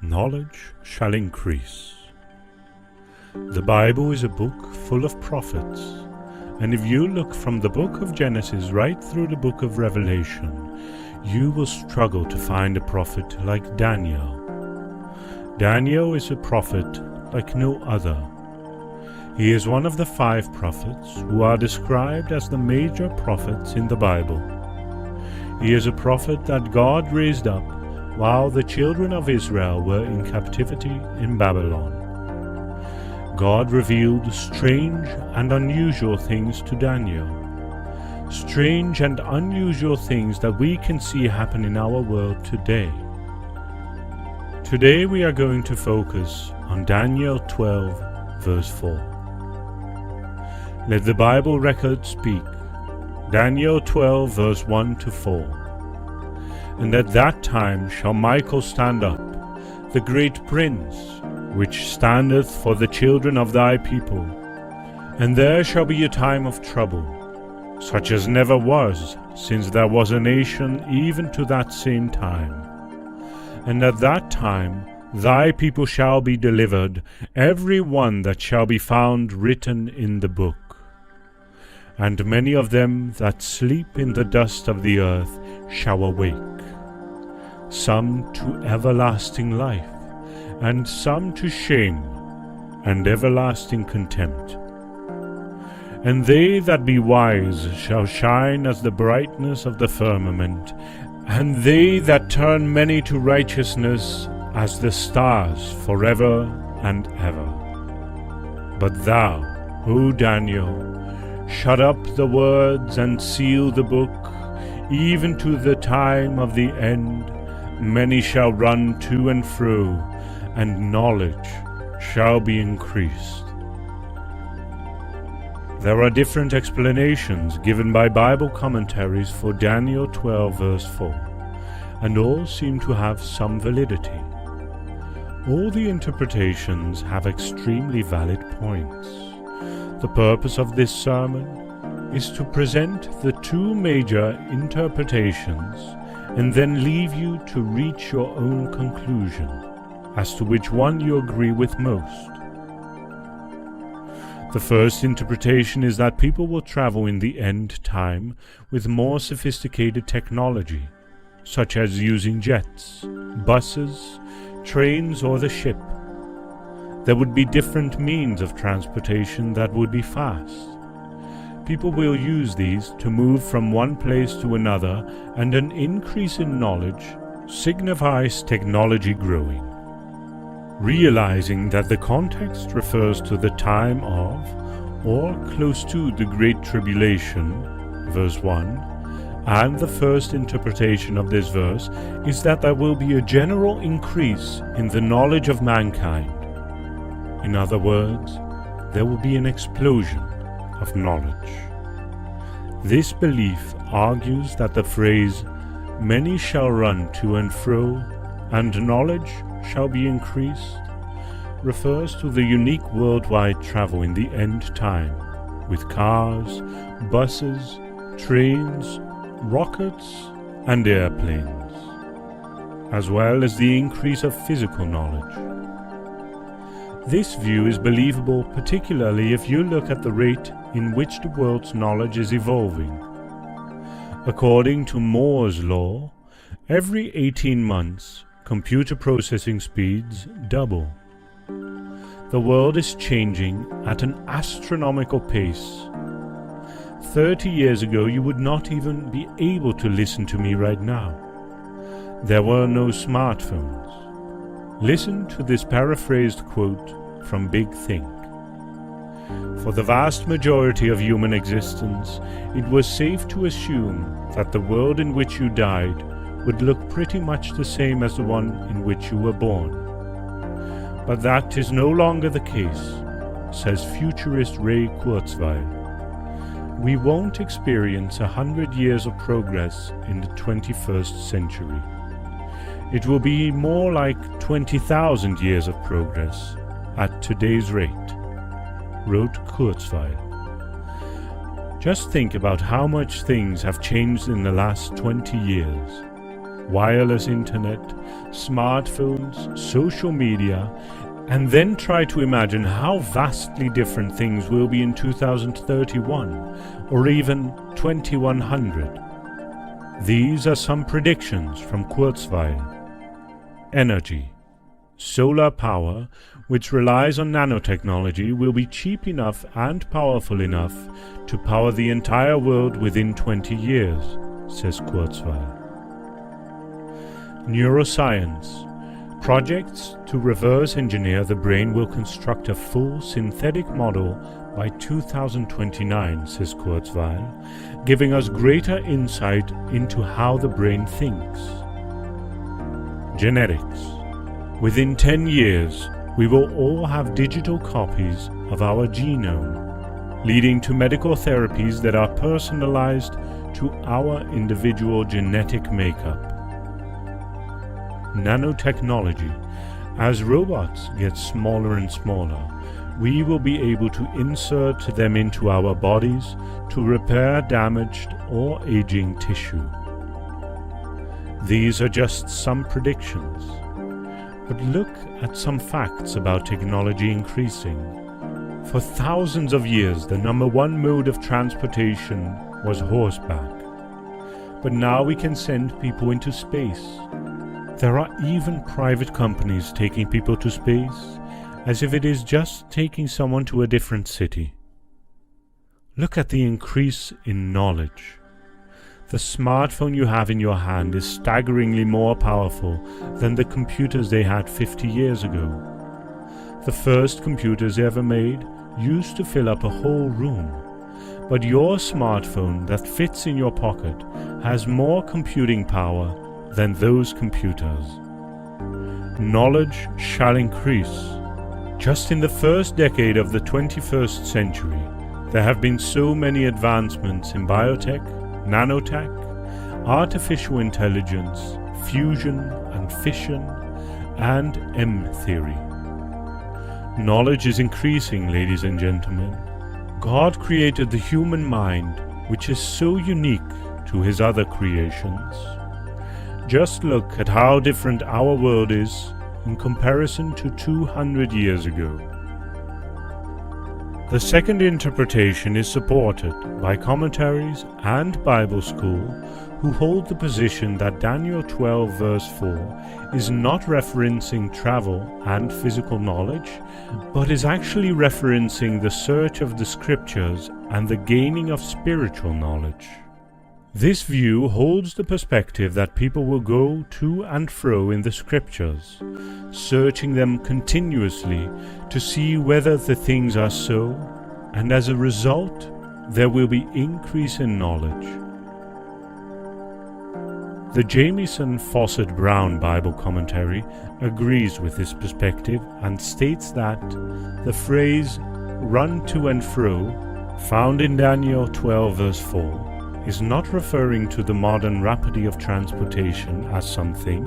knowledge shall increase. The Bible is a book full of prophets, and if you look from the book of Genesis right through the book of Revelation, you will struggle to find a prophet like Daniel. Daniel is a prophet like no other. He is one of the 5 prophets who are described as the major prophets in the Bible. He is a prophet that God raised up while the children of Israel were in captivity in Babylon. God revealed strange and unusual things to Daniel. Strange and unusual things that we can see happen in our world today. Today we are going to focus on Daniel 12, verse 4. Let the Bible record speak. Daniel 12, verse 1 to 4. And at that time shall Michael stand up, the great prince, which standeth for the children of thy people. And there shall be a time of trouble, such as never was, since there was a nation even to that same time. And at that time thy people shall be delivered, every one that shall be found written in the book. And many of them that sleep in the dust of the earth shall awake, some to everlasting life, and some to shame and everlasting contempt. And they that be wise shall shine as the brightness of the firmament, and they that turn many to righteousness as the stars forever and ever. But thou, O Daniel, shut up the words and seal the book, even to the time of the end. Many shall run to and fro, and knowledge shall be increased. There are different explanations given by Bible commentaries for Daniel 12 verse 4, and all seem to have some validity. All the interpretations have extremely valid points. The purpose of this sermon is to present the 2 major interpretations and then leave you to reach your own conclusion as to which one you agree with most. The first interpretation is that people will travel in the end time with more sophisticated technology, such as using jets, buses, trains, or the ship. There would be different means of transportation that would be fast. People will use these to move from one place to another, and an increase in knowledge signifies technology growing. Realizing that the context refers to the time of, or close to, the Great Tribulation, verse 1, and the first interpretation of this verse is that there will be a general increase in the knowledge of mankind. In other words, there will be an explosion of knowledge. This belief argues that the phrase, "Many shall run to and fro, and knowledge shall be increased," refers to the unique worldwide travel in the end time, with cars, buses, trains, rockets, and airplanes, as well as the increase of physical knowledge. This view is believable particularly if you look at the rate in which the world's knowledge is evolving. According to Moore's law, every 18 months, computer processing speeds double. The world is changing at an astronomical pace. 30 years ago, you would not even be able to listen to me right now. There were no smartphones. Listen to this paraphrased quote from Big Think. For the vast majority of human existence, it was safe to assume that the world in which you died would look pretty much the same as the one in which you were born. But that is no longer the case, says futurist Ray Kurzweil. We won't experience 100 years of progress in the 21st century. It will be more like 20,000 years of progress at today's rate, wrote Kurzweil. Just think about how much things have changed in the last 20 years. wireless internet, smartphones, social media, and then try to imagine how vastly different things will be in 2031 or even 2100. These are some predictions from Kurzweil. Energy. Solar power, which relies on nanotechnology, will be cheap enough and powerful enough to power the entire world within 20 years, says Kurzweil. Neuroscience. Projects to reverse engineer the brain will construct a full synthetic model by 2029, says Kurzweil, giving us greater insight into how the brain thinks. Genetics. Within 10 years, we will all have digital copies of our genome, leading to medical therapies that are personalized to our individual genetic makeup. Nanotechnology. As robots get smaller and smaller, we will be able to insert them into our bodies to repair damaged or aging tissue. These are just some predictions, but look at some facts about technology increasing. For thousands of years, the number one mode of transportation was horseback, but now we can send people into space. There are even private companies taking people to space, as if it is just taking someone to a different city. Look at the increase in knowledge. The smartphone you have in your hand is staggeringly more powerful than the computers they had 50 years ago. The first computers ever made used to fill up a whole room, but your smartphone that fits in your pocket has more computing power than those computers. Knowledge shall increase. Just in the first decade of the 21st century, there have been so many advancements in biotech, nanotech, artificial intelligence, fusion and fission, and M-theory. Knowledge is increasing, ladies and gentlemen. God created the human mind, which is so unique to his other creations. Just look at how different our world is in comparison to 200 years ago. The second interpretation is supported by commentaries and Bible school who hold the position that Daniel 12 verse 4 is not referencing travel and physical knowledge, but is actually referencing the search of the scriptures and the gaining of spiritual knowledge. This view holds the perspective that people will go to and fro in the scriptures, searching them continuously to see whether the things are so, and as a result, there will be increase in knowledge. The Jamieson Fausset Brown Bible commentary agrees with this perspective and states that the phrase "run to and fro," found in Daniel 12 verse 4, is not referring to the modern rapidity of transportation as some think,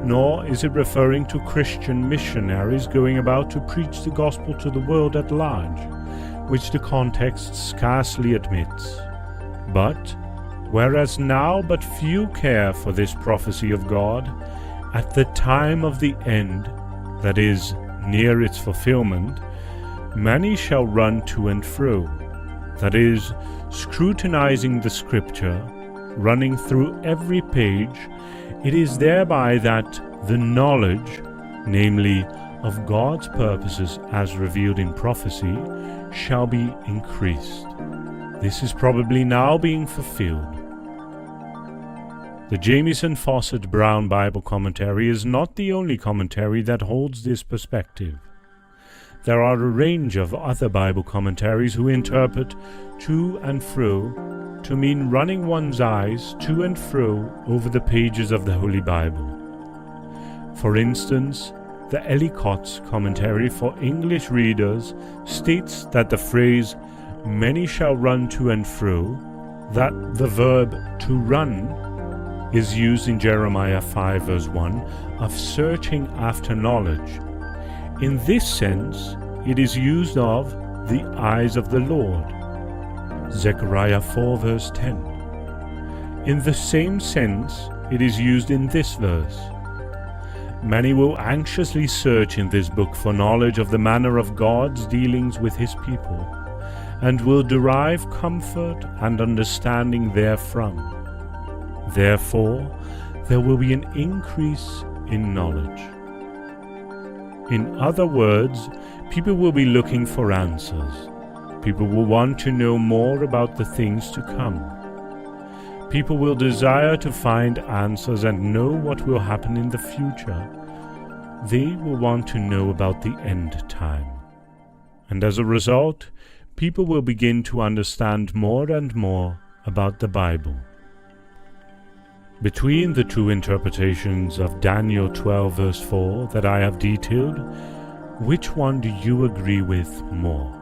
nor is it referring to Christian missionaries going about to preach the gospel to the world at large, which the context scarcely admits. But, whereas now but few care for this prophecy of God, at the time of the end, that is, near its fulfillment, many shall run to and fro, that is, scrutinizing the scripture, running through every page. It is thereby that the knowledge, namely, of God's purposes as revealed in prophecy, shall be increased. This is probably now being fulfilled. The Jamieson Fausset Brown Bible commentary is not the only commentary that holds this perspective. There are a range of other Bible commentaries who interpret to and fro to mean running one's eyes to and fro over the pages of the Holy Bible. For instance, the Ellicott's commentary for English readers states that the phrase "many shall run to and fro," that the verb "to run" is used in Jeremiah 5 verse 1 of searching after knowledge. In this sense, it is used of the eyes of the Lord, Zechariah 4 verse 10. In the same sense, it is used in this verse. Many will anxiously search in this book for knowledge of the manner of God's dealings with his people, and will derive comfort and understanding therefrom. Therefore, there will be an increase in knowledge. In other words, people will be looking for answers. People will want to know more about the things to come. People will desire to find answers and know what will happen in the future. They will want to know about the end time. And as a result, people will begin to understand more and more about the Bible. Between the two interpretations of Daniel 12 verse 4 that I have detailed, which one do you agree with more?